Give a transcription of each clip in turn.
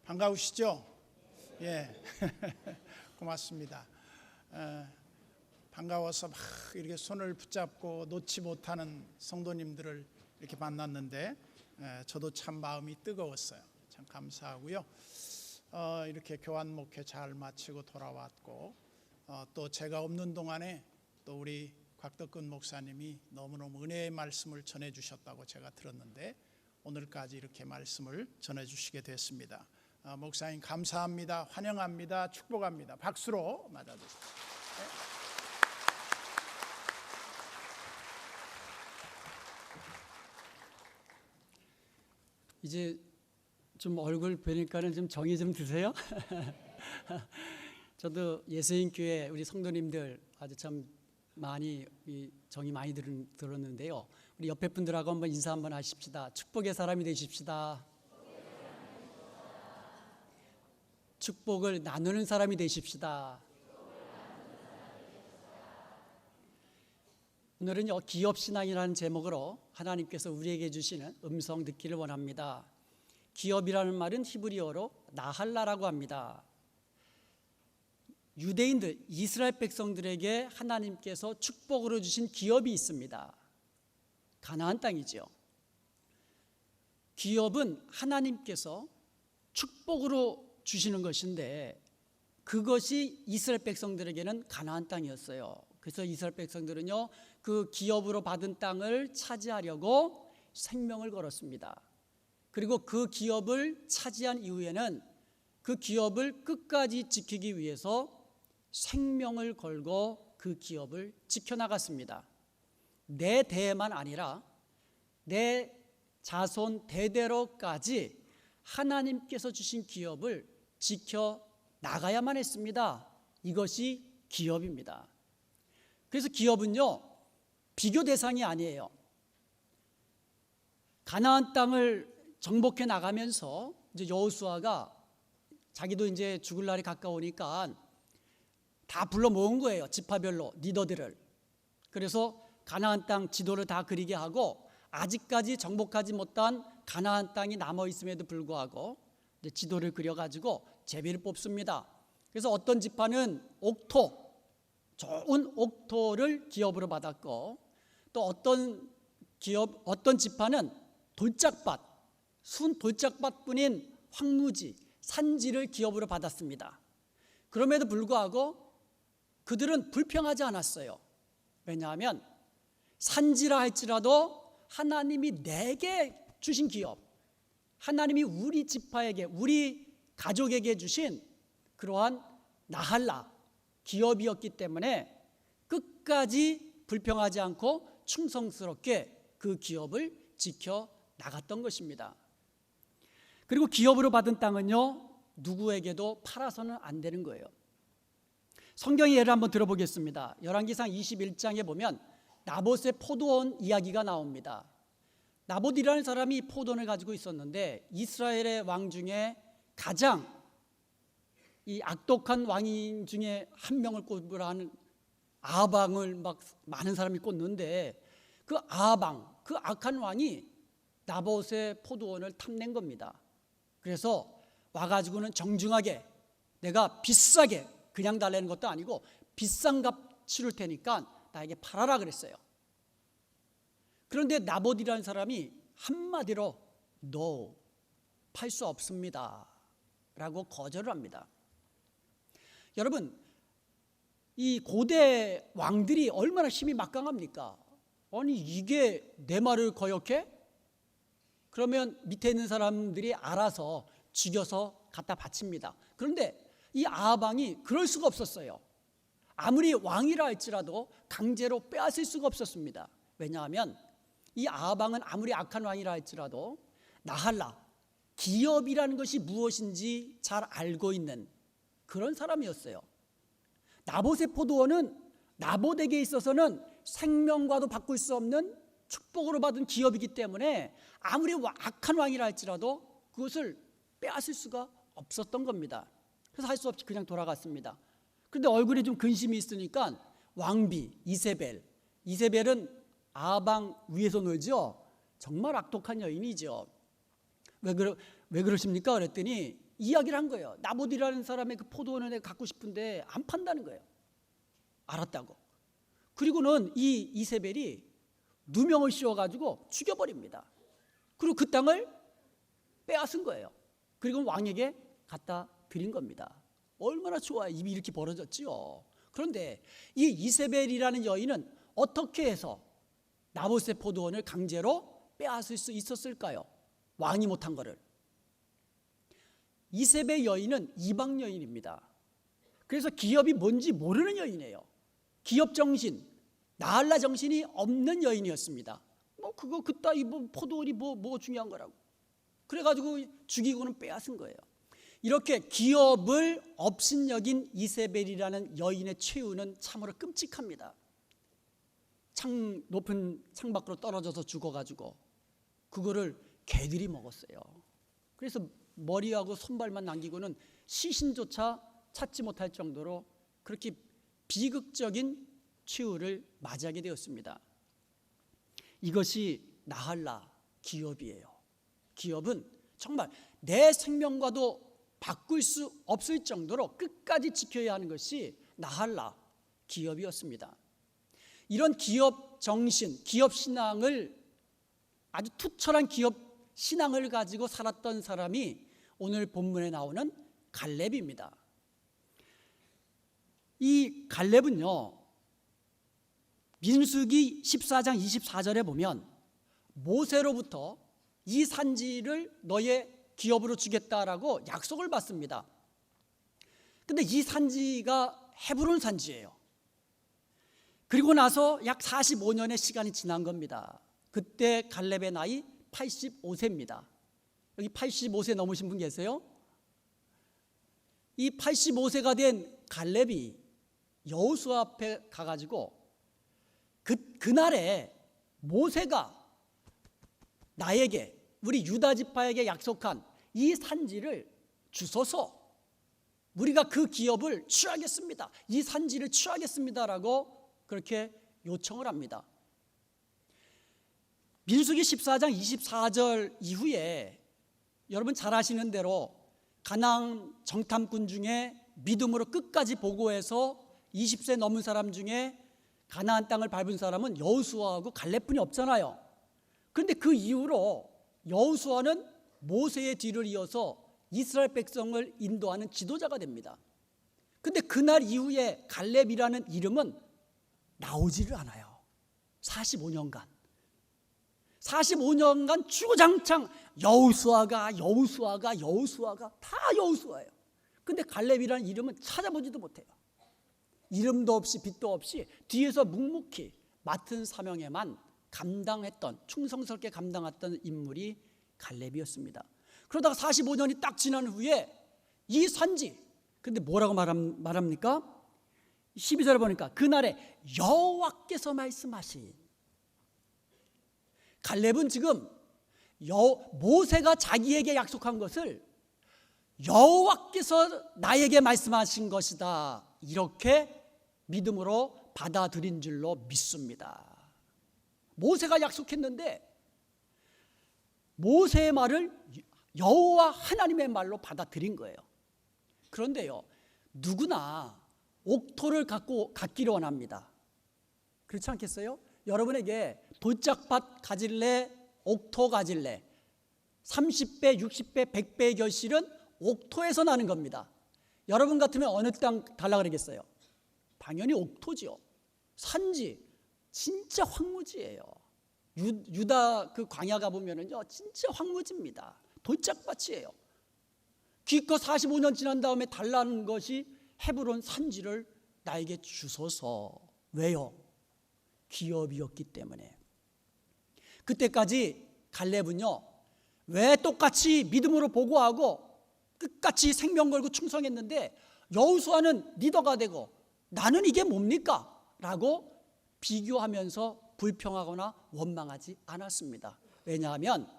반가우시죠? 예, 고맙습니다. 반가워서 막 이렇게 손을 붙잡고 놓지 못하는 성도님들을 이렇게 만났는데 저도 참 마음이 뜨거웠어요. 참 감사하고요. 이렇게 교환 목회 잘 마치고 돌아왔고 또 제가 없는 동안에 또 우리 곽덕근 목사님이 너무너무 은혜의 말씀을 전해주셨다고 제가 들었는데 오늘까지 이렇게 말씀을 전해주시게 됐습니다. 목사님 감사합니다. 환영합니다. 축복합니다. 박수로 맞아주세요. 이제 좀 얼굴 뵈니까는 좀 정이 좀 드세요? 저도 예수인교회 우리 성도님들 아주 참 많이 정이 많이 들었는데요. 우리 옆에 분들하고 한번 인사 한번 하십시다. 축복의 사람이 되십시다. 축복을 나누는 사람이 되십시다. 오늘은요, 기업신앙이라는 제목으로 하나님께서 우리에게 주시는 음성 듣기를 원합니다. 기업이라는 말은 히브리어로 나할라라고 합니다. 유대인들, 이스라엘 백성들에게 하나님께서 축복으로 주신 기업이 있습니다. 가나안 땅이죠. 기업은 하나님께서 축복으로 주시는 것인데 그것이 이스라엘 백성들에게는 가나안 땅이었어요. 그래서 이스라엘 백성들은요, 그 기업으로 받은 땅을 차지하려고 생명을 걸었습니다. 그리고 그 기업을 차지한 이후에는 그 기업을 끝까지 지키기 위해서 생명을 걸고 그 기업을 지켜나갔습니다. 내 대만 아니라 내 자손 대대로까지 하나님께서 주신 기업을 지켜나가야만 했습니다. 이것이 기업입니다. 그래서 기업은요, 비교 대상이 아니에요. 가나안 땅을 정복해 나가면서 이제 여호수아가 자기도 이제 죽을 날이 가까우니까 다 불러 모은 거예요. 지파별로 리더들을. 그래서 가나안 땅 지도를 다 그리게 하고 아직까지 정복하지 못한 가나안 땅이 남아 있음에도 불구하고 이제 지도를 그려가지고 제비를 뽑습니다. 그래서 어떤 지파는 옥토, 좋은 옥토를 기업으로 받았고 또 어떤 지파는 돌짝밭, 순 돌짝밭뿐인 황무지, 산지를 기업으로 받았습니다. 그럼에도 불구하고 그들은 불평하지 않았어요. 왜냐하면 산지라 할지라도 하나님이 내게 주신 기업, 하나님이 우리 지파에게, 우리 가족에게 주신 그러한 나할라 기업이었기 때문에 끝까지 불평하지 않고 충성스럽게 그 기업을 지켜 나갔던 것입니다. 그리고 기업으로 받은 땅은요, 누구에게도 팔아서는 안 되는 거예요. 성경의 예를 한번 들어보겠습니다. 열왕기상 21장에 보면 나봇의 포도원 이야기가 나옵니다. 나봇이라는 사람이 포도원을 가지고 있었는데 이스라엘의 왕 중에 가장 이 악독한 왕인 중에 한 명을 꼽으라 하는 아방을 막 많은 사람이 꼽는데 그 아방, 그 악한 왕이 나봇의 포도원을 탐낸 겁니다. 그래서 와가지고는 정중하게 내가 비싸게 그냥 달라는 것도 아니고 비싼 값 치를 테니까 나에게 팔아라 그랬어요. 그런데 나봇이라는 사람이 한마디로 No, 팔 수 없습니다 라고 거절을 합니다. 여러분, 이 고대 왕들이 얼마나 힘이 막강합니까? 아니 이게 내 말을 거역해? 그러면 밑에 있는 사람들이 알아서 죽여서 갖다 바칩니다. 그런데 이 아합왕이 그럴 수가 없었어요. 아무리 왕이라 할지라도 강제로 빼앗을 수가 없었습니다. 왜냐하면 이 아합왕은 아무리 악한 왕이라 할지라도 나할라, 기업이라는 것이 무엇인지 잘 알고 있는 그런 사람이었어요. 나봇의 포도원은 나봇에게 있어서는 생명과도 바꿀 수 없는 축복으로 받은 기업이기 때문에 아무리 악한 왕이라 할지라도 그것을 빼앗을 수가 없었던 겁니다. 그래서 할 수 없이 그냥 돌아갔습니다. 그런데 얼굴에 좀 근심이 있으니까 왕비 이세벨은 아방 위에서 놀죠. 정말 악독한 여인이죠. 왜 그러십니까? 그랬더니 이야기를 한 거예요. 나봇이라는 사람의 그 포도원을 내가 갖고 싶은데 안 판다는 거예요. 알았다고. 그리고는 이 이세벨이 누명을 씌워가지고 죽여버립니다. 그리고 그 땅을 빼앗은 거예요. 그리고 왕에게 갖다 드린 겁니다. 얼마나 좋아요. 입이 이렇게 벌어졌지요. 그런데 이 이세벨이라는 여인은 어떻게 해서 나봇의 포도원을 강제로 빼앗을 수 있었을까요? 왕이 못한 거를. 이세벨 여인은 이방 여인입니다. 그래서 기업이 뭔지 모르는 여인이에요. 기업 정신, 나할라 정신이 없는 여인이었습니다. 그거 그따위 포도원이 뭐 중요한 거라고. 그래가지고 죽이고는 빼앗은 거예요. 이렇게 기업을 업신여긴 이세벨이라는 여인의 최후는 참으로 끔찍합니다. 높은 창밖으로 떨어져서 죽어가지고 그거를 개들이 먹었어요. 그래서 머리하고 손발만 남기고는 시신조차 찾지 못할 정도로 그렇게 비극적인 최후를 맞이하게 되었습니다. 이것이 나할라 기업이에요. 기업은 정말 내 생명과도 바꿀 수 없을 정도로 끝까지 지켜야 하는 것이 나할라 기업이었습니다. 이런 기업 정신, 기업 신앙을 아주 투철한 기업 신앙을 가지고 살았던 사람이 오늘 본문에 나오는 갈렙입니다. 이 갈렙은요, 민수기 14장 24절에 보면 모세로부터 이 산지를 너의 기업으로 주겠다라고 약속을 받습니다. 근데 이 산지가 헤브론 산지예요. 그리고 나서 약 45년의 시간이 지난 겁니다. 그때 갈렙의 나이 85세입니다. 여기 85세 넘으신 분 계세요? 이 85세가 된 갈렙이 여호수아 앞에 가가지고 그날에 모세가 나에게 우리 유다 지파에게 약속한 이 산지를 주소서 우리가 그 기업을 취하겠습니다. 이 산지를 취하겠습니다라고 그렇게 요청을 합니다. 민수기 14장 24절 이후에 여러분 잘 아시는 대로 가나안 정탐꾼 중에 믿음으로 끝까지 보고해서 20세 넘은 사람 중에 가나안 땅을 밟은 사람은 여호수아하고 갈렙뿐이 없잖아요. 그런데 그 이후로 여호수아는 모세의 뒤를 이어서 이스라엘 백성을 인도하는 지도자가 됩니다. 그런데 그날 이후에 갈렙이라는 이름은 나오지를 않아요. 45년간 주구장창 여호수아가 다 여호수아예요. 그런데 갈렙이라는 이름은 찾아보지도 못해요. 이름도 없이 빛도 없이 뒤에서 묵묵히 맡은 사명에만 감당했던, 충성스럽게 감당했던 인물이 갈렙이었습니다. 그러다가 45년이 딱 지난 후에 이 산지, 근데 뭐라고 말합니까? 12절에 보니까 그날에 여호와께서 말씀하신, 갈렙은 지금 모세가 자기에게 약속한 것을 여호와께서 나에게 말씀하신 것이다, 이렇게 믿음으로 받아들인 줄로 믿습니다. 모세가 약속했는데 모세의 말을 여호와 하나님의 말로 받아들인 거예요. 그런데요, 누구나 옥토를 갖기를 원합니다. 그렇지 않겠어요? 여러분에게 돌짝밭 가질래, 옥토 가질래, 30배, 60배, 100배의 결실은 옥토에서 나는 겁니다. 여러분 같으면 어느 땅 달라 그러겠어요? 당연히 옥토지요. 산지, 진짜 황무지예요. 유다 그 광야 가보면은요, 진짜 황무지입니다. 돌짝밭이에요. 기껏 45년 지난 다음에 달라는 것이 헤브론 산지를 나에게 주소서. 왜요? 기업이었기 때문에. 그때까지 갈렙은요, 왜 똑같이 믿음으로 보고하고 끝까지 생명 걸고 충성했는데 여호수아는 리더가 되고 나는 이게 뭡니까? 라고 비교하면서 불평하거나 원망하지 않았습니다. 왜냐하면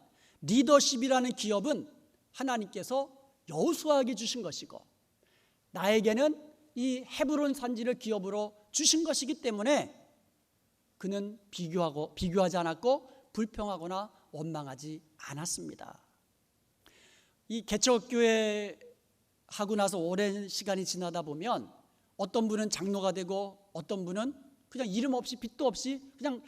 리더십이라는 기업은 하나님께서 여호수아에게 주신 것이고 나에게는 이 헤브론 산지를 기업으로 주신 것이기 때문에 그는 비교하지 않았고 불평하거나 원망하지 않았습니다. 이 개척교회 하고 나서 오랜 시간이 지나다 보면 어떤 분은 장로가 되고 어떤 분은 그냥 이름 없이 빚도 없이 그냥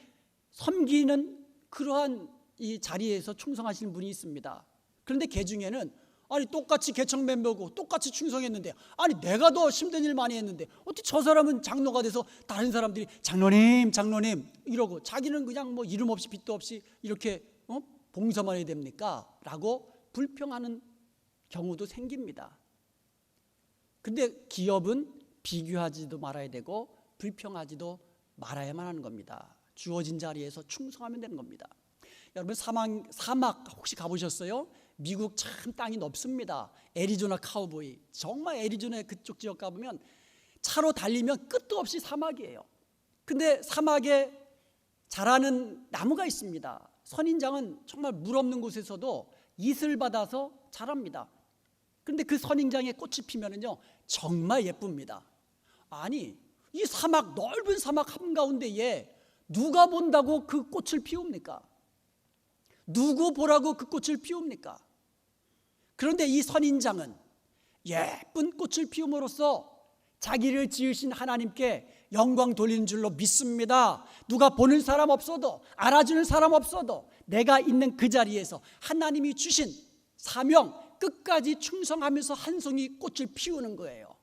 섬기는 그러한 이 자리에서 충성하시는 분이 있습니다. 그런데 개 중에는 아니 똑같이 개척 멤버고 똑같이 충성했는데 아니 내가 더 힘든 일 많이 했는데 어떻게 저 사람은 장로가 돼서 다른 사람들이 장로님 장로님 이러고 자기는 그냥 뭐 이름 없이 빚도 없이 이렇게 봉사만 해야 됩니까? 라고 불평하는 경우도 생깁니다. 근데 기업은 비교하지도 말아야 되고 불평하지도 말아야만 하는 겁니다. 주어진 자리에서 충성하면 되는 겁니다. 여러분 사막 혹시 가보셨어요? 미국 참 땅이 넓습니다. 애리조나 카우보이, 정말 애리조나 그쪽 지역 가보면 차로 달리면 끝도 없이 사막이에요. 근데 사막에 자라는 나무가 있습니다. 선인장은 정말 물 없는 곳에서도 이슬 받아서 자랍니다. 그런데 그 선인장에 꽃이 피면은요 정말 예쁩니다. 아니 이 사막 넓은 사막 한가운데에 누가 본다고 그 꽃을 피웁니까? 누구 보라고 그 꽃을 피웁니까? 그런데 이 선인장은 예쁜 꽃을 피움으로써 자기를 지으신 하나님께 영광 돌리는 줄로 믿습니다. 누가 보는 사람 없어도 알아주는 사람 없어도 내가 있는 그 자리에서 하나님이 주신 사명 끝까지 충성하면서 한 송이 꽃을 피우는 거예요.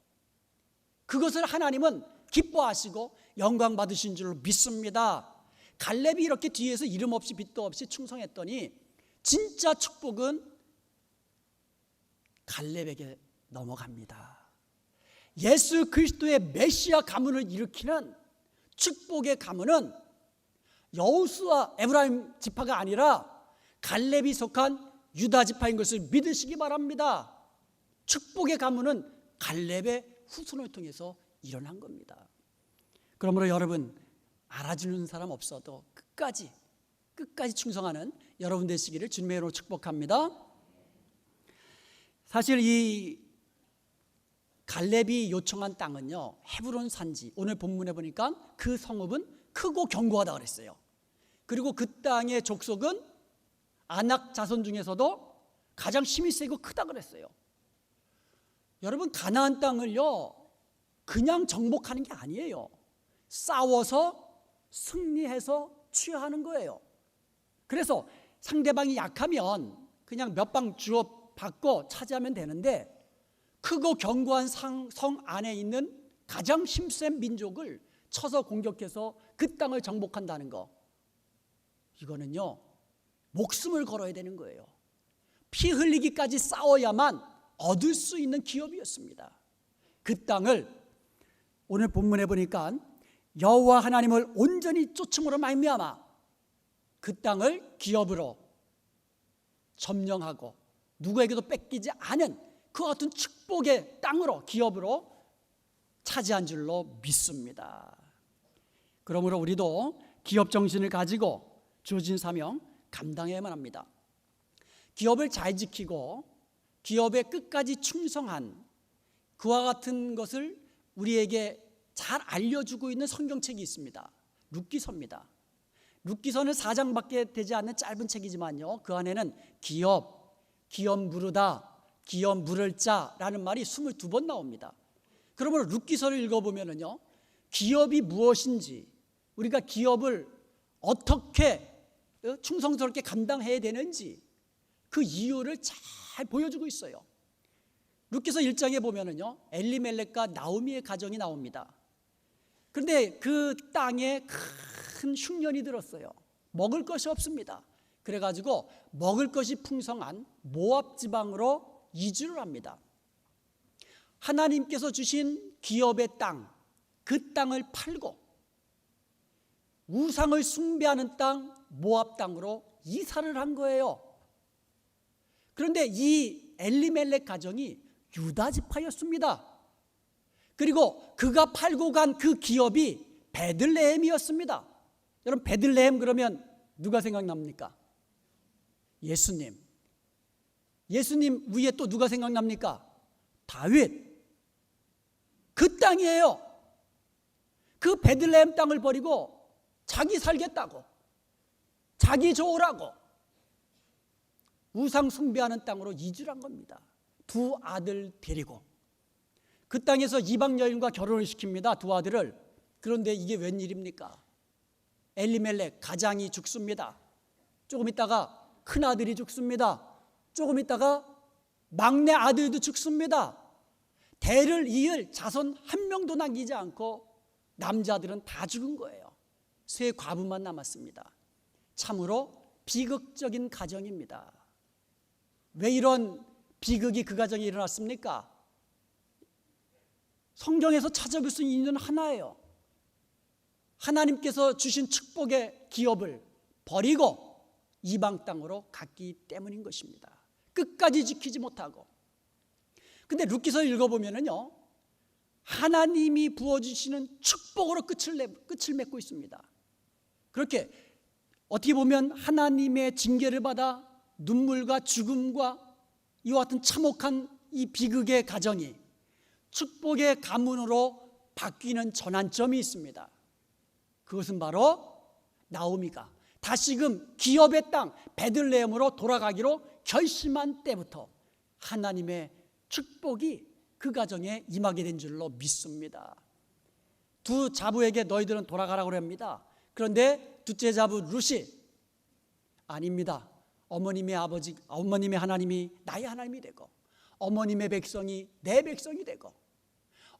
그것을 하나님은 기뻐하시고 영광 받으신 줄로 믿습니다. 갈렙이 이렇게 뒤에서 이름 없이 빚도 없이 충성했더니 진짜 축복은 갈렙에게 넘어갑니다. 예수 그리스도의 메시아 가문을 일으키는 축복의 가문은 여호수아 에브라임 지파가 아니라 갈렙이 속한 유다 지파인 것을 믿으시기 바랍니다. 축복의 가문은 갈렙의 후손을 통해서 일어난 겁니다. 그러므로 여러분 알아주는 사람 없어도 끝까지 충성하는 여러분 되시기를 주님의 이름으로 축복합니다. 사실 이 갈렙이 요청한 땅은요 헤브론 산지, 오늘 본문에 보니까 그 성읍은 크고 견고하다 그랬어요. 그리고 그 땅의 족속은 아낙 자손 중에서도 가장 힘이 세고 크다 그랬어요. 여러분 가나안 땅을요 그냥 정복하는 게 아니에요. 싸워서 승리해서 취하는 거예요. 그래서 상대방이 약하면 그냥 몇 방 주워 받고 차지하면 되는데 크고 견고한 성 안에 있는 가장 힘센 민족을 쳐서 공격해서 그 땅을 정복한다는 거, 이거는요 목숨을 걸어야 되는 거예요. 피 흘리기까지 싸워야만 얻을 수 있는 기업이었습니다. 그 땅을 오늘 본문에 보니까 여호와 하나님을 온전히 쫓음으로 말미암아 그 땅을 기업으로 점령하고 누구에게도 뺏기지 않은 그 같은 축복의 땅으로 기업으로 차지한 줄로 믿습니다. 그러므로 우리도 기업 정신을 가지고 주어진 사명 감당해야만 합니다. 기업을 잘 지키고 기업에 끝까지 충성한 그와 같은 것을 우리에게 잘 알려주고 있는 성경책이 있습니다. 룻기서입니다. 룻기서는 4장밖에 되지 않는 짧은 책이지만요 그 안에는 기업 물으다, 기업 물을 자라는 말이 22번 나옵니다. 그러므로 룻기서를 읽어보면요 기업이 무엇인지, 우리가 기업을 어떻게 충성스럽게 감당해야 되는지 그 이유를 잘 보여주고 있어요. 룻기서 1장에 보면은요 엘리멜렉과 나오미의 가정이 나옵니다. 그런데 그 땅에 큰 흉년이 들었어요. 먹을 것이 없습니다. 그래가지고 먹을 것이 풍성한 모압 지방으로 이주를 합니다. 하나님께서 주신 기업의 땅, 그 땅을 팔고 우상을 숭배하는 땅 모압 땅으로 이사를 한 거예요. 그런데 이 엘리멜렉 가정이 유다 지파였습니다. 그리고 그가 팔고 간 그 기업이 베들레헴이었습니다. 여러분 베들레헴 그러면 누가 생각납니까? 예수님 위에 또 누가 생각납니까? 다윗. 그 땅이에요. 그 베들레헴 땅을 버리고 자기 살겠다고, 자기 좋으라고 우상 숭배하는 땅으로 이주를 한 겁니다. 두 아들 데리고. 그 땅에서 이방 여인과 결혼을 시킵니다. 두 아들을. 그런데 이게 웬일입니까? 엘리멜렉 가장이 죽습니다. 조금 있다가 큰 아들이 죽습니다. 조금 있다가 막내 아들도 죽습니다. 대를 이을 자손 한 명도 남기지 않고 남자들은 다 죽은 거예요. 세 과부만 남았습니다. 참으로 비극적인 가정입니다. 왜 이런 비극이 그 가정에 일어났습니까? 성경에서 찾아볼 수 있는 이유는 하나예요. 하나님께서 주신 축복의 기업을 버리고 이방 땅으로 갔기 때문인 것입니다. 끝까지 지키지 못하고. 근데 룻기서 읽어보면은요, 하나님이 부어주시는 축복으로 끝을 맺고 있습니다. 그렇게 어떻게 보면 하나님의 징계를 받아 눈물과 죽음과 이와 같은 참혹한 이 비극의 가정이 축복의 가문으로 바뀌는 전환점이 있습니다. 그것은 바로 나오미가 다시금 기업의 땅 베들레헴으로 돌아가기로 결심한 때부터 하나님의 축복이 그 가정에 임하게 된 줄로 믿습니다. 두 자부에게 너희들은 돌아가라고 합니다. 그런데 둘째 자부 룻이 아닙니다. 어머님의 하나님이 나의 하나님이 되고 어머님의 백성이 내 백성이 되고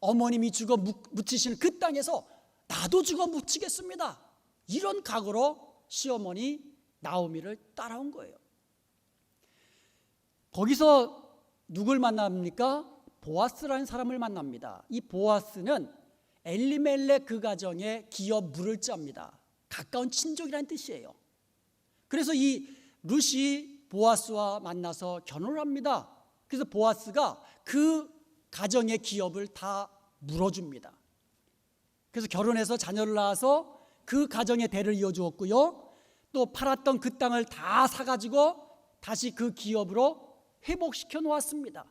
어머님이 죽어 묻히시는 그 땅에서 나도 죽어 묻히겠습니다. 이런 각오로 시어머니 나오미를 따라온 거예요. 거기서 누굴 만납니까? 보아스라는 사람을 만납니다. 이 보아스는 엘리멜렉 그 가정의 기업 물을 자입니다. 가까운 친족이라는 뜻이에요. 그래서 이 룻이 보아스와 만나서 결혼을 합니다. 그래서 보아스가 그 가정의 기업을 다 물어줍니다. 그래서 결혼해서 자녀를 낳아서 그 가정의 대를 이어주었고요. 또 팔았던 그 땅을 다 사가지고 다시 그 기업으로 회복시켜 놓았습니다.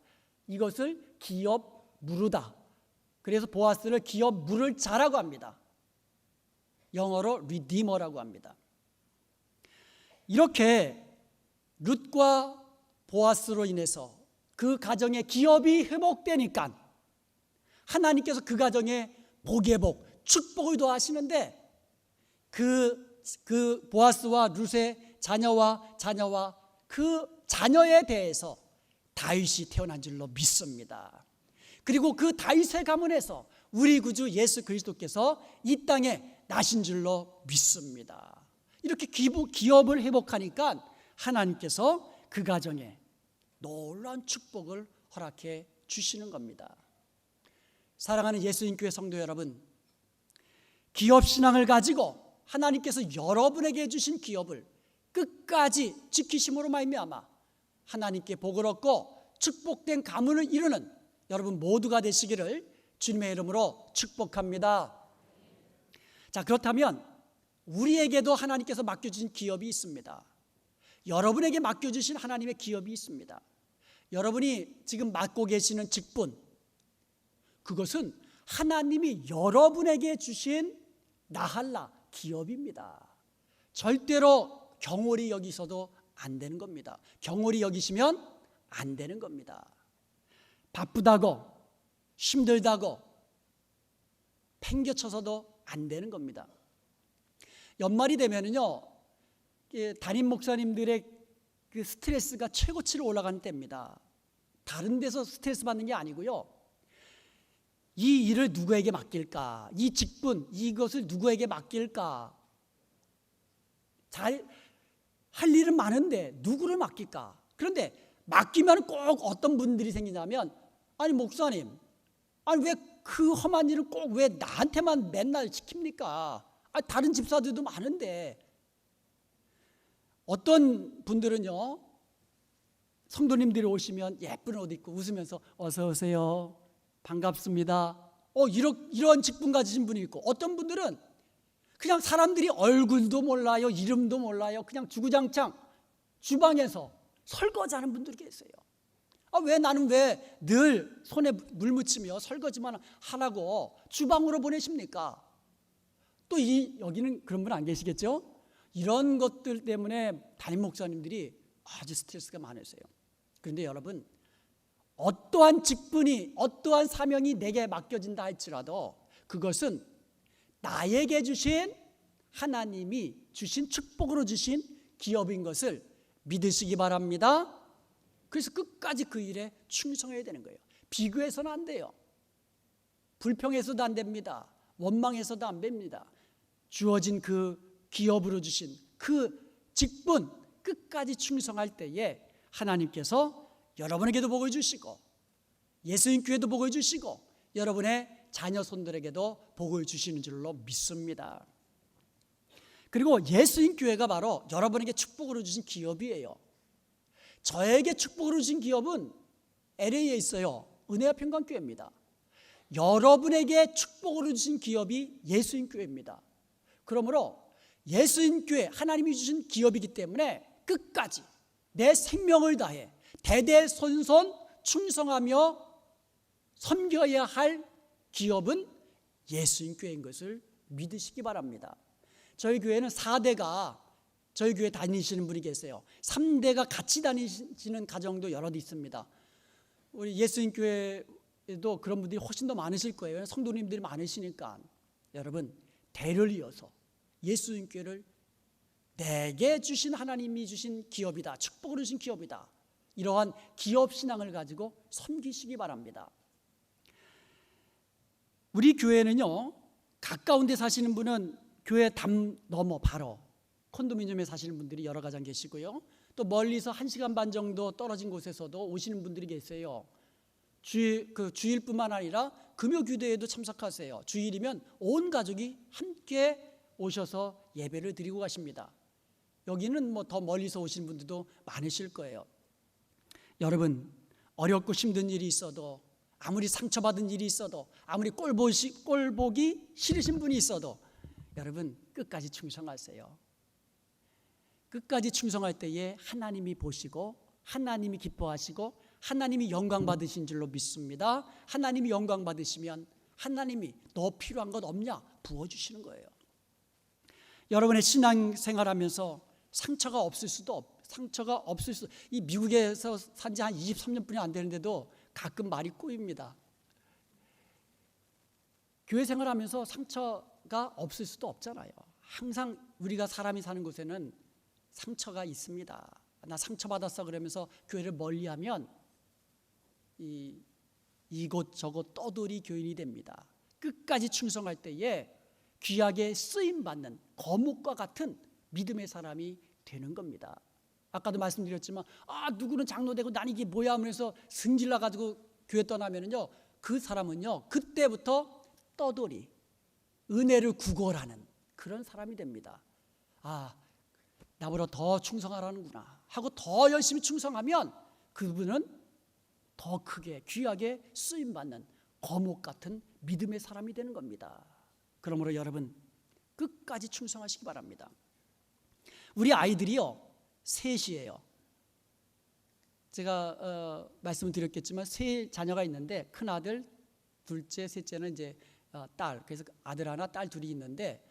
이것을 기업 무르다. 그래서 보아스를 기업 물을 자라고 합니다. 영어로 리디머라고 합니다. 이렇게 룻과 보아스로 인해서 그 가정의 기업이 회복되니까 하나님께서 그 가정에 복의 복, 축복을 더하시는데 그 보아스와 룻의 자녀와 그 자녀에 대해서 다윗이 태어난 줄로 믿습니다. 그리고 그 다윗의 가문에서 우리 구주 예수 그리스도께서 이 땅에 나신 줄로 믿습니다. 이렇게 기업을 회복하니까 하나님께서 그 가정에 놀라운 축복을 허락해 주시는 겁니다. 사랑하는 예수님교회 성도 여러분, 기업신앙을 가지고 하나님께서 여러분에게 주신 기업을 끝까지 지키심으로 말미암아 하나님께 복을 얻고 축복된 가문을 이루는 여러분 모두가 되시기를 주님의 이름으로 축복합니다. 자, 그렇다면 우리에게도 하나님께서 맡겨주신 기업이 있습니다. 여러분에게 맡겨주신 하나님의 기업이 있습니다. 여러분이 지금 맡고 계시는 직분, 그것은 하나님이 여러분에게 주신 나할라 기업입니다. 절대로 경홀히 여기서도 안 되는 겁니다. 경홀히 여기시면 안 되는 겁니다. 바쁘다고 힘들다고 팽겨쳐서도 안 되는 겁니다. 연말이 되면은요, 담임 목사님들의 그 스트레스가 최고치로 올라가는 때입니다. 다른 데서 스트레스 받는 게 아니고요. 이 일을 누구에게 맡길까? 이 직분, 이것을 누구에게 맡길까? 잘 할 일은 많은데 누구를 맡길까? 그런데 맡기면 꼭 어떤 분들이 생기냐면, 아니 목사님, 아니 왜 그 험한 일을 꼭 왜 나한테만 맨날 시킵니까? 아니 다른 집사들도 많은데. 어떤 분들은요, 성도님들이 오시면 예쁜 옷 입고 웃으면서 어서 오세요, 반갑습니다, 이런 직분 가지신 분이 있고, 어떤 분들은 그냥 사람들이 얼굴도 몰라요, 이름도 몰라요, 그냥 주구장창 주방에서 설거지하는 분들이 계세요. 왜 나는 왜 늘 손에 물 묻히며 설거지만 하라고 주방으로 보내십니까? 또 여기는 그런 분 안 계시겠죠? 이런 것들 때문에 담임 목사님들이 아주 스트레스가 많으세요. 그런데 여러분, 어떠한 직분이 어떠한 사명이 내게 맡겨진다 할지라도 그것은 나에게 주신 하나님이 주신 축복으로 주신 기업인 것을 믿으시기 바랍니다. 그래서 끝까지 그 일에 충성해야 되는 거예요. 비교해서는 안 돼요. 불평해서도 안 됩니다. 원망해서도 안 됩니다. 주어진 그 기업으로 주신 그 직분 끝까지 충성할 때에 하나님께서 여러분에게도 복을 주시고 예수님 교회도 복을 주시고 여러분의 자녀 손들에게도 복을 주시는 줄로 믿습니다. 그리고 예수님 교회가 바로 여러분에게 축복으로 주신 기업이에요. 저에게 축복으로 주신 기업은 LA에 있어요. 은혜와 평강교회입니다. 여러분에게 축복으로 주신 기업이 예수님 교회입니다. 그러므로 예수님 교회 하나님이 주신 기업이기 때문에 끝까지 내 생명을 다해 대대손손 충성하며 섬겨야 할 기업은 예수님 교회인 것을 믿으시기 바랍니다. 저희 교회는 4대가 저희 교회 다니시는 분이 계세요. 3대가 같이 다니시는 가정도 여럿 있습니다. 우리 예수님 교회에도 그런 분들이 훨씬 더 많으실 거예요. 성도님들이 많으시니까. 여러분, 대를 이어서 예수님 교회를 내게 주신 하나님이 주신 기업이다. 축복으로 주신 기업이다. 이러한 기업 신앙을 가지고 섬기시기 바랍니다. 우리 교회는요, 가까운 데 사시는 분은 교회 담 넘어 바로 콘도미니엄에 사시는 분들이 여러 가정 계시고요. 또 멀리서 1시간 반 정도 떨어진 곳에서도 오시는 분들이 계세요. 주일뿐만 아니라 금요규대에도 참석하세요. 주일이면 온 가족이 함께 오셔서 예배를 드리고 가십니다. 여기는 뭐 더 멀리서 오시는 분들도 많으실 거예요. 여러분, 어렵고 힘든 일이 있어도, 아무리 상처받은 일이 있어도, 아무리 꼴보기 싫으신 분이 있어도 여러분 끝까지 충성하세요. 끝까지 충성할 때에 하나님이 보시고 하나님이 기뻐하시고 하나님이 영광 받으신 줄로 믿습니다. 하나님이 영광 받으시면 하나님이 너 필요한 것 없냐 부어주시는 거예요. 여러분의 신앙생활하면서 상처가 없을 수도 이 미국에서 산지 한 23년뿐이 안 되는데도 가끔 말이 꼬입니다. 교회 생활하면서 상처가 없을 수도 없잖아요. 항상 우리가 사람이 사는 곳에는 상처가 있습니다. 나 상처받았어 그러면서 교회를 멀리하면 이곳저곳 떠돌이 교인이 됩니다. 끝까지 충성할 때에 귀하게 쓰임받는 거목과 같은 믿음의 사람이 되는 겁니다. 아까도 말씀드렸지만 누구는 장로되고 난 이게 뭐야 하면서 승질나가지고 교회 떠나면은요, 그 사람은요 그때부터 떠돌이 은혜를 구걸하는 그런 사람이 됩니다. 나보다 더 충성하라는구나 하고 더 열심히 충성하면 그분은 더 크게 귀하게 쓰임받는 거목 같은 믿음의 사람이 되는 겁니다. 그러므로 여러분 끝까지 충성하시기 바랍니다. 우리 아이들이요 셋이에요. 제가 말씀을 드렸겠지만 세 자녀가 있는데 큰아들, 둘째, 셋째는 이제 딸. 그래서 아들 하나, 딸 둘이 있는데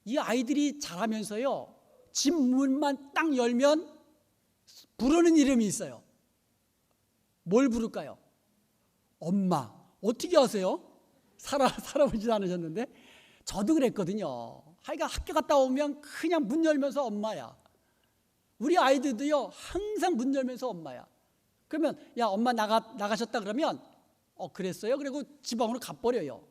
이 아이들이 자라면서요 집 문만 딱 열면 부르는 이름이 있어요. 뭘 부를까요? 엄마. 어떻게 아세요? 살아보지 않으셨는데 저도 그랬거든요. 하여간 학교 갔다 오면 그냥 문 열면서 엄마야. 우리 아이들도요 항상 문 열면서 엄마야. 그러면 야 엄마 나가셨다 그러면 그랬어요? 그리고 지방으로 가버려요.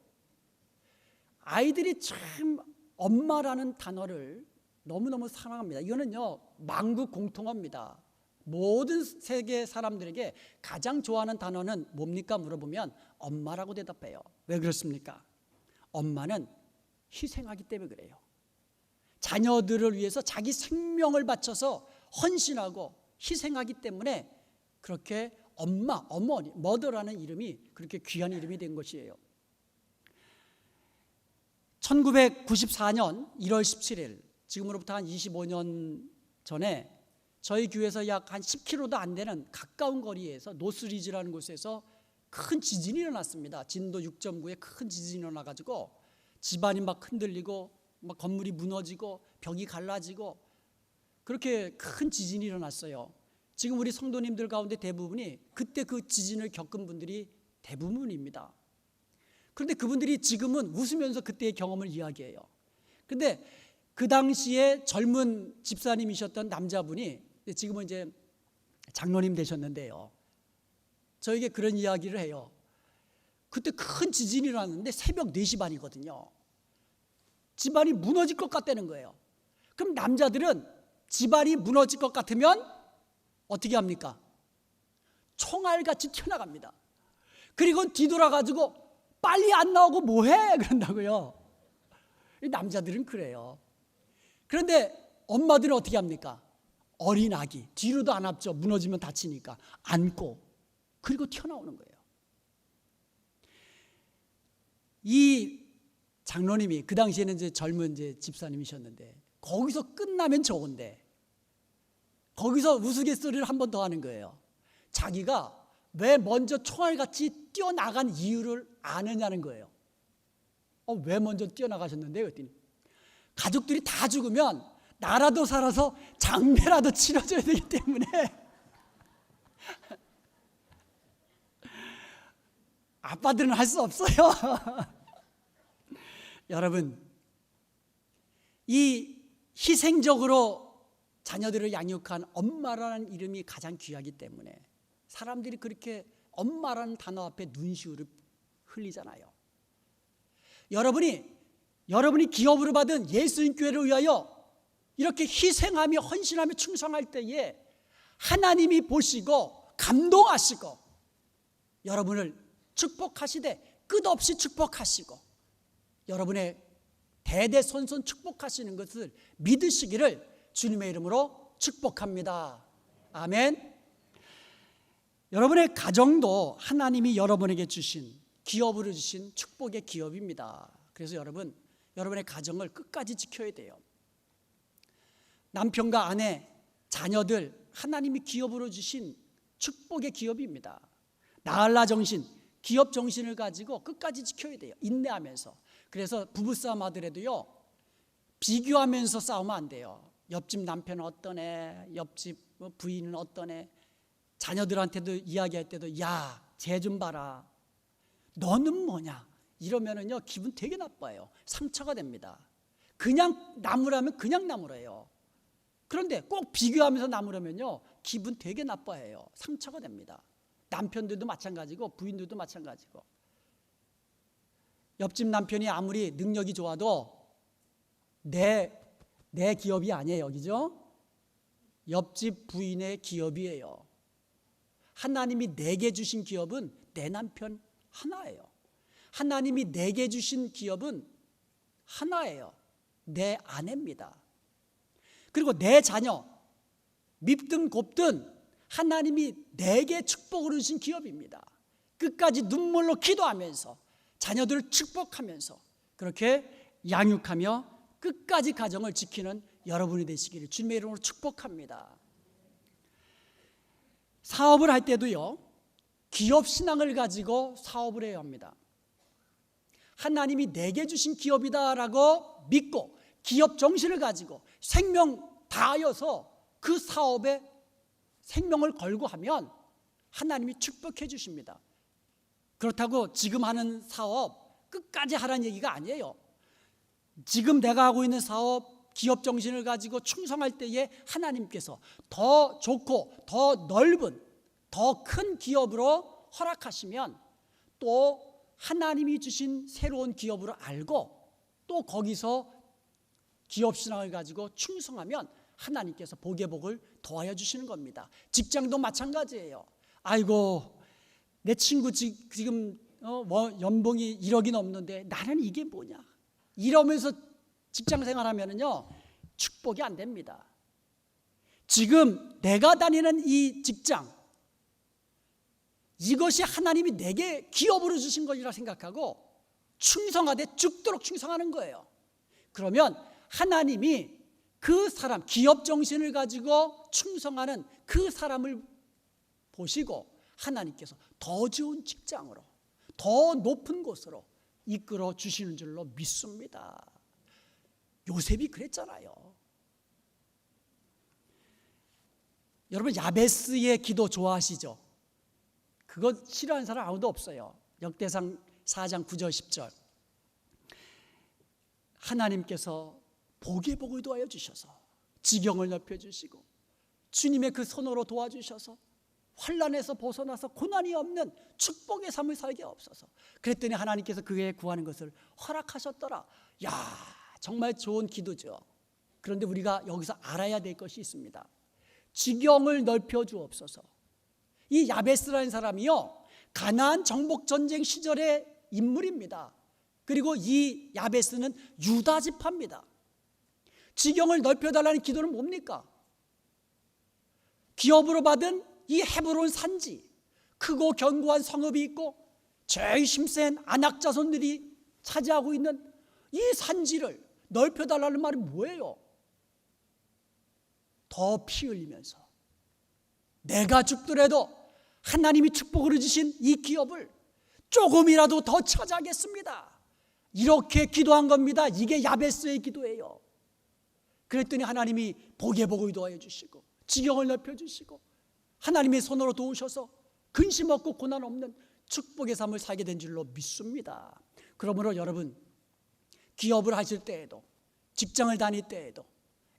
아이들이 참 엄마라는 단어를 너무너무 사랑합니다. 이거는요 만국 공통어입니다. 모든 세계 사람들에게 가장 좋아하는 단어는 뭡니까 물어보면 엄마라고 대답해요. 왜 그렇습니까? 엄마는 희생하기 때문에 그래요. 자녀들을 위해서 자기 생명을 바쳐서 헌신하고 희생하기 때문에 그렇게 어머니, 머더라는 이름이 그렇게 귀한 이름이 된 것이에요. 1994년 1월 17일 지금으로부터 한 25년 전에 저희 교회에서 약 한 10km도 안 되는 가까운 거리에서 노스리즈라는 곳에서 큰 지진이 일어났습니다. 진도 6.9의 큰 지진이 일어나가지고 집안이 막 흔들리고 막 건물이 무너지고 벽이 갈라지고 그렇게 큰 지진이 일어났어요. 지금 우리 성도님들 가운데 대부분이 그때 그 지진을 겪은 분들이 대부분입니다. 그런데 그분들이 지금은 웃으면서 그때의 경험을 이야기해요. 그런데 그 당시에 젊은 집사님이셨던 남자분이 지금은 이제 장로님 되셨는데요, 저에게 그런 이야기를 해요. 그때 큰 지진이 일어났는데 새벽 4시 반이거든요. 집안이 무너질 것 같다는 거예요. 그럼 남자들은 집안이 무너질 것 같으면 어떻게 합니까? 총알같이 튀어나갑니다. 그리고 뒤돌아가지고 빨리 안 나오고 뭐해? 그런다고요. 남자들은 그래요. 그런데 엄마들은 어떻게 합니까? 어린 아기, 뒤로도 안 앞죠. 무너지면 다치니까. 안고 그리고 튀어나오는 거예요. 이 장로님이 그 당시에는 이제 젊은 이제 집사님이셨는데 거기서 끝나면 좋은데 거기서 우스갯소리를 한 번 더 하는 거예요. 자기가 왜 먼저 총알같이 뛰어나간 이유를 아느냐는 거예요. 왜 먼저 뛰어나가셨는데? 그랬더니 가족들이 다 죽으면 나라도 살아서 장례라도 치러줘야 되기 때문에 아빠들은 할 수 없어요. 여러분, 이 희생적으로 자녀들을 양육한 엄마라는 이름이 가장 귀하기 때문에 사람들이 그렇게 엄마라는 단어 앞에 눈시울을 흘리잖아요. 여러분이 기업으로 받은 예수님 교회를 위하여 이렇게 희생하며 헌신하며 충성할 때에 하나님이 보시고 감동하시고 여러분을 축복하시되 끝없이 축복하시고 여러분의 대대손손 축복하시는 것을 믿으시기를 주님의 이름으로 축복합니다. 아멘. 여러분의 가정도 하나님이 여러분에게 주신 기업으로 주신 축복의 기업입니다. 그래서 여러분의 가정을 끝까지 지켜야 돼요. 남편과 아내, 자녀들 하나님이 기업으로 주신 축복의 기업입니다. 나알라 정신, 기업 정신을 가지고 끝까지 지켜야 돼요. 인내하면서. 그래서 부부싸움 하더라도요, 비교하면서 싸우면 안 돼요. 옆집 남편은 어떠네, 옆집 부인은 어떠네. 자녀들한테도 이야기할 때도 야, 쟤 좀 봐라, 너는 뭐냐, 이러면은요 기분 되게 나빠요. 상처가 됩니다. 그냥 나무라면 그냥 나무래요. 그런데 꼭 비교하면서 나무라면요 기분 되게 나빠해요. 상처가 됩니다. 남편들도 마찬가지고 부인들도 마찬가지고. 옆집 남편이 아무리 능력이 좋아도 내 기업이 아니에요. 그죠? 옆집 부인의 기업이에요. 하나님이 내게 주신 기업은 내 남편 하나예요. 하나님이 내게 주신 기업은 하나예요. 내 아내입니다. 그리고 내 자녀, 밉든 곱든 하나님이 내게 축복을 주신 기업입니다. 끝까지 눈물로 기도하면서 자녀들을 축복하면서 그렇게 양육하며 끝까지 가정을 지키는 여러분이 되시기를 주님의 이름으로 축복합니다. 사업을 할 때도요, 기업 신앙을 가지고 사업을 해야 합니다. 하나님이 내게 주신 기업이다라고 믿고 기업 정신을 가지고 생명 다하여서 그 사업에 생명을 걸고 하면 하나님이 축복해 주십니다. 그렇다고 지금 하는 사업 끝까지 하라는 얘기가 아니에요. 지금 내가 하고 있는 사업, 기업 정신을 가지고 충성할 때에 하나님께서 더 좋고 더 넓은, 더 큰 기업으로 허락하시면 또 하나님이 주신 새로운 기업으로 알고 또 거기서 기업 신앙을 가지고 충성하면 하나님께서 복의 복을 더하여 주시는 겁니다. 직장도 마찬가지예요. 아이고, 내 친구 지금 연봉이 1억이 넘는데 나는 이게 뭐냐, 이러면서 직장 생활하면은요 축복이 안 됩니다. 지금 내가 다니는 이 직장, 이것이 하나님이 내게 기업으로 주신 것이라 생각하고 충성하되 죽도록 충성하는 거예요. 그러면 하나님이 그 사람, 기업 정신을 가지고 충성하는 그 사람을 보시고 하나님께서 더 좋은 직장으로, 더 높은 곳으로 이끌어 주시는 줄로 믿습니다. 요셉이 그랬잖아요. 여러분 야베스의 기도 좋아하시죠? 그거 싫어하는 사람 아무도 없어요. 역대상 4장 9절 10절. 하나님께서 복의 복을 도와여 주셔서 지경을 넓혀주시고 주님의 그 손으로 도와주셔서 환난에서 벗어나서 고난이 없는 축복의 삶을 살게 없어서. 그랬더니 하나님께서 그에 구하는 것을 허락하셨더라. 야, 정말 좋은 기도죠. 그런데 우리가 여기서 알아야 될 것이 있습니다. 지경을 넓혀 주옵소서. 이 야베스라는 사람이요, 가나안 정복 전쟁 시절의 인물입니다. 그리고 이 야베스는 유다 지파입니다. 지경을 넓혀달라는 기도는 뭡니까? 기업으로 받은 이 헤브론 산지, 크고 견고한 성읍이 있고 제일 힘센 아낙 자손들이 차지하고 있는 이 산지를 넓혀달라는 말이 뭐예요? 더 피 흘리면서 내가 죽더라도 하나님이 축복으로 주신 이 기업을 조금이라도 더 차지하겠습니다. 이렇게 기도한 겁니다. 이게 야베스의 기도예요. 그랬더니 하나님이 복의 복을 도와여 주시고 지경을 넓혀 주시고 하나님의 손으로 도우셔서 근심 없고 고난 없는 축복의 삶을 살게 된 줄로 믿습니다. 그러므로 여러분, 기업을 하실 때에도 직장을 다닐 때에도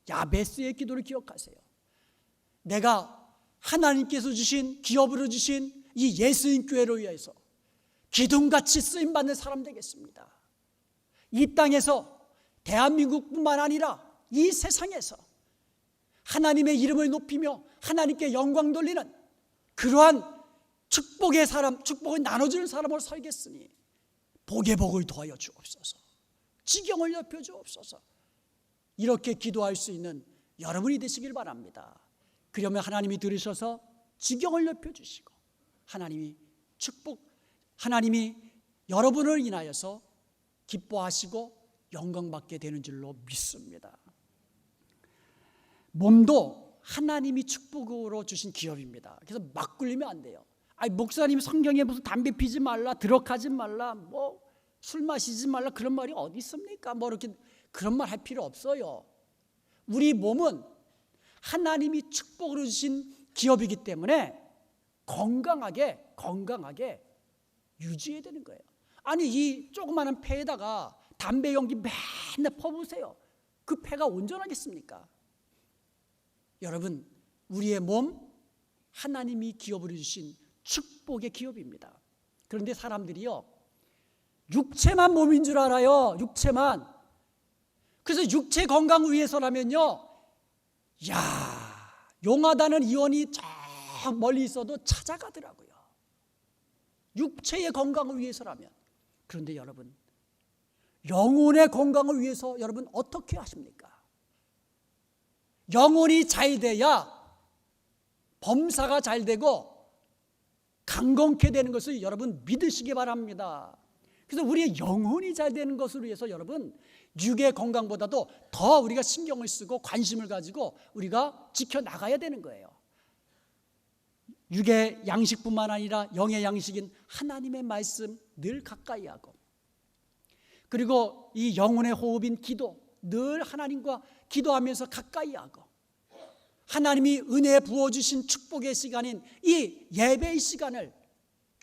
야베스의 기도를 기억하세요. 내가 하나님께서 주신 기업으로 주신 이 예수님 교회를 위해서 기둥같이 쓰임받는 사람 되겠습니다. 이 땅에서 대한민국뿐만 아니라 이 세상에서 하나님의 이름을 높이며 하나님께 영광 돌리는 그러한 축복의 사람, 축복을 나눠주는 사람으로 살겠으니 복의 복을 도와여 주옵소서. 지경을 넓혀 주옵소서. 이렇게 기도할 수 있는 여러분이 되시길 바랍니다. 그러면 하나님이 들으셔서 지경을 넓혀 주시고 하나님이 여러분을 인하여서 기뻐하시고 영광받게 되는 줄로 믿습니다. 몸도 하나님이 축복으로 주신 기업입니다. 그래서 막 굴리면 안 돼요. 아니, 목사님 성경에 무슨 담배 피지 말라, 드럭하지 말라, 뭐 술 마시지 말라 그런 말이 어디 있습니까? 뭐 이렇게 그런 말 할 필요 없어요. 우리 몸은 하나님이 축복으로 주신 기업이기 때문에 건강하게 유지해야 되는 거예요. 아니, 이 조그마한 폐에다가 담배 연기 맨날 퍼보세요. 그 폐가 온전하겠습니까? 여러분, 우리의 몸 하나님이 기업으로 주신 축복의 기업입니다. 그런데 사람들이요, 육체만 몸인 줄 알아요. 육체만. 그래서 육체 건강을 위해서라면요, 용하다는 의원이 저 멀리 있어도 찾아가더라고요. 육체의 건강을 위해서라면. 그런데 여러분, 영혼의 건강을 위해서 여러분 어떻게 하십니까? 영혼이 잘 돼야 범사가 잘 되고 강건케 되는 것을 여러분 믿으시기 바랍니다. 그래서 우리의 영혼이 잘 되는 것을 위해서 여러분 육의 건강보다도 더 우리가 신경을 쓰고 관심을 가지고 우리가 지켜나가야 되는 거예요. 육의 양식뿐만 아니라 영의 양식인 하나님의 말씀 늘 가까이 하고, 그리고 이 영혼의 호흡인 기도 늘 하나님과 기도하면서 가까이 하고, 하나님이 은혜 부어주신 축복의 시간인 이 예배의 시간을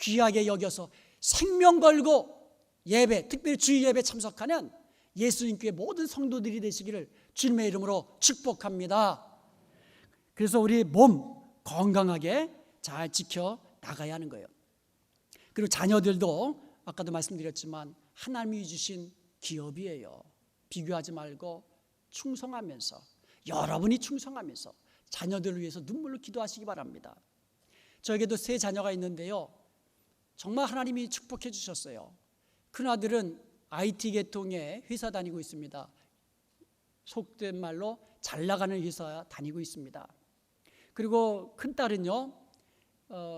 귀하게 여겨서 생명 걸고 예배, 특별히 주일 예배 참석하는 예수님교회 모든 성도들이 되시기를 주님의 이름으로 축복합니다. 그래서 우리 몸 건강하게 잘 지켜 나가야 하는 거예요. 그리고 자녀들도 아까도 말씀드렸지만 하나님이 주신 기업이에요. 비교하지 말고 충성하면서, 여러분이 충성하면서 자녀들을 위해서 눈물로 기도하시기 바랍니다. 저에게도 세 자녀가 있는데요, 정말 하나님이 축복해 주셨어요. 큰아들은 IT 계통의 회사 다니고 있습니다. 속된 말로 잘 나가는 회사 다니고 있습니다. 그리고 큰딸은요,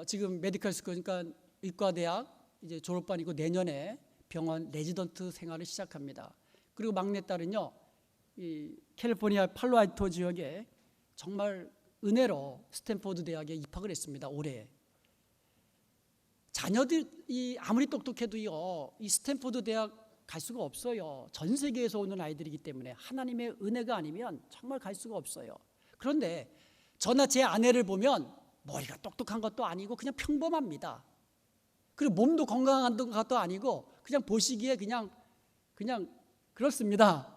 지금 메디컬 스쿨, 그러니까 의과대학 이제 졸업반이고 내년에 병원 레지던트 생활을 시작합니다. 그리고 막내딸은요, 이 캘리포니아 팔로알토 지역에 정말 은혜로 스탠포드 대학에 입학을 했습니다. 올해. 자녀들이 아무리 똑똑해도요, 이 스탠포드 대학 갈 수가 없어요. 전 세계에서 오는 아이들이기 때문에 하나님의 은혜가 아니면 정말 갈 수가 없어요. 그런데 저나 제 아내를 보면 머리가 똑똑한 것도 아니고 그냥 평범합니다. 그리고 몸도 건강한 것도 아니고 그냥 보시기에 그냥 그렇습니다.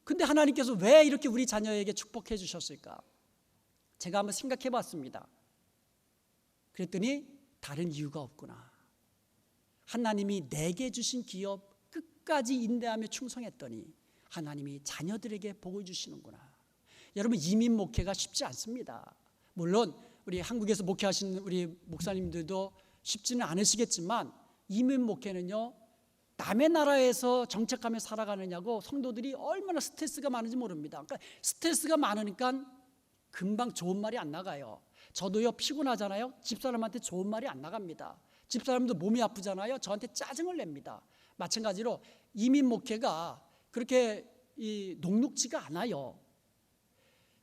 근데 하나님께서 왜 이렇게 우리 자녀에게 축복해 주셨을까? 제가 한번 생각해 봤습니다. 그랬더니 다른 이유가 없구나. 하나님이 내게 주신 기업 끝까지 인내하며 충성했더니 하나님이 자녀들에게 복을 주시는구나. 여러분, 이민 목회가 쉽지 않습니다. 물론 우리 한국에서 목회하시는 우리 목사님들도 쉽지는 않으시겠지만, 이민 목회는요, 남의 나라에서 정착하며 살아가느냐고 성도들이 얼마나 스트레스가 많은지 모릅니다. 그러니까 스트레스가 많으니까 금방 좋은 말이 안 나가요. 저도요, 피곤하잖아요. 집사람한테 좋은 말이 안 나갑니다. 집사람도 몸이 아프잖아요. 저한테 짜증을 냅니다. 마찬가지로 이민 목회가 그렇게 녹록지가 않아요.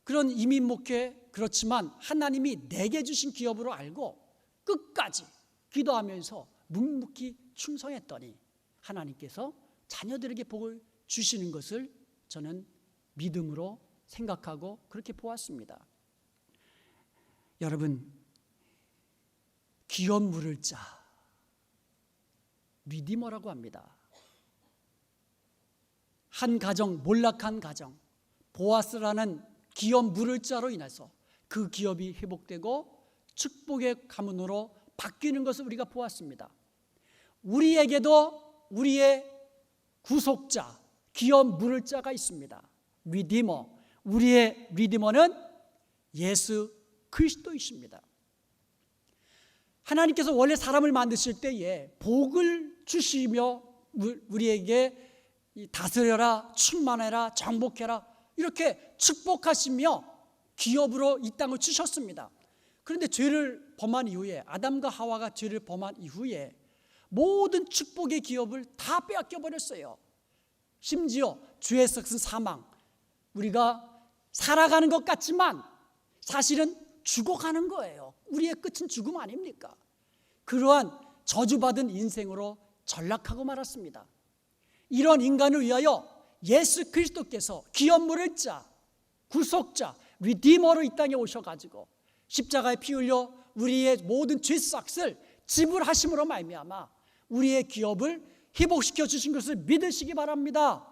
그런 이민 목회, 그렇지만 하나님이 내게 주신 기업으로 알고 끝까지 기도하면서 묵묵히 충성했더니 하나님께서 자녀들에게 복을 주시는 것을 저는 믿음으로 생각하고 그렇게 보았습니다. 여러분, 기업 물을 자, 리디머라고 합니다. 한 가정, 몰락한 가정, 보아스라는 기업 물을 자로 인해서 그 기업이 회복되고 축복의 가문으로 바뀌는 것을 우리가 보았습니다. 우리에게도 우리의 구속자, 기업 물을 자가 있습니다. 리디머, 우리의 리디머는 예수 그리스도이십니다. 하나님께서 원래 사람을 만드실 때에 복을 주시며 우리에게 다스려라, 충만해라, 정복해라 이렇게 축복하시며 기업으로 이 땅을 주셨습니다. 그런데 죄를 범한 이후에, 아담과 하와가 죄를 범한 이후에 모든 축복의 기업을 다 빼앗겨 버렸어요. 심지어 죄의 썩은 사망, 우리가 살아가는 것 같지만 사실은 죽어가는 거예요. 우리의 끝은 죽음 아닙니까? 그러한 저주받은 인생으로 전락하고 말았습니다. 이런 인간을 위하여 예수 그리스도께서 기업 물을 자, 구속자, 리디머로 이 땅에 오셔가지고 십자가에 피 흘려 우리의 모든 죄싹을 지불하심으로 말미암아 우리의 기업을 회복시켜 주신 것을 믿으시기 바랍니다.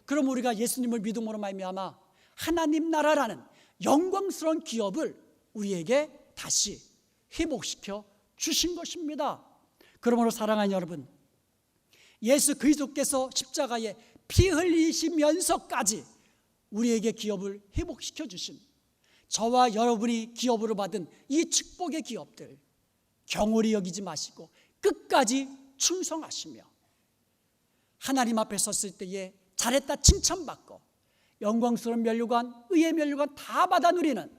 그럼 우리가 예수님을 믿음으로 말미암아 하나님 나라라는 영광스러운 기업을 우리에게 다시 회복시켜 주신 것입니다. 그러므로 사랑하는 여러분, 예수 그리스도께서 십자가에 피 흘리시면서까지 우리에게 기업을 회복시켜 주신, 저와 여러분이 기업으로 받은 이 축복의 기업들 경홀히 여기지 마시고 끝까지 충성하시며 하나님 앞에 섰을 때에 잘했다 칭찬받고 영광스러운 면류관, 의의 면류관 다 받아 누리는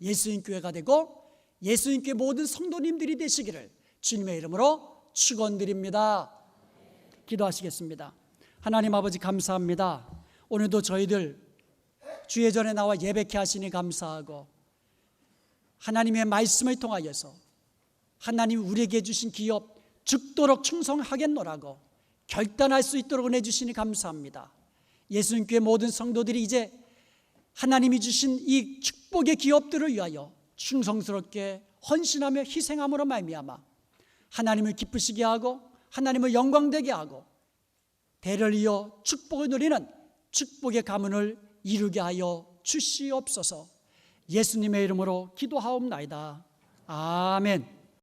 예수님 교회가 되고 예수님 교회 모든 성도님들이 되시기를 주님의 이름으로 축원드립니다. 기도하시겠습니다. 하나님 아버지, 감사합니다. 오늘도 저희들 주의 전에 나와 예배케 하시니 감사하고, 하나님의 말씀을 통하여서 하나님 우리에게 주신 기업 죽도록 충성하겠노라고 결단할 수 있도록 은혜 주시니 감사합니다. 예수님께 모든 성도들이 이제 하나님이 주신 이 축복의 기업들을 위하여 충성스럽게 헌신하며 희생함으로 말미암아 하나님을 기쁘시게 하고 하나님을 영광되게 하고 대를 이어 축복을 누리는 축복의 가문을 이루게 하여 주시옵소서. 예수님의 이름으로 기도하옵나이다. 아멘.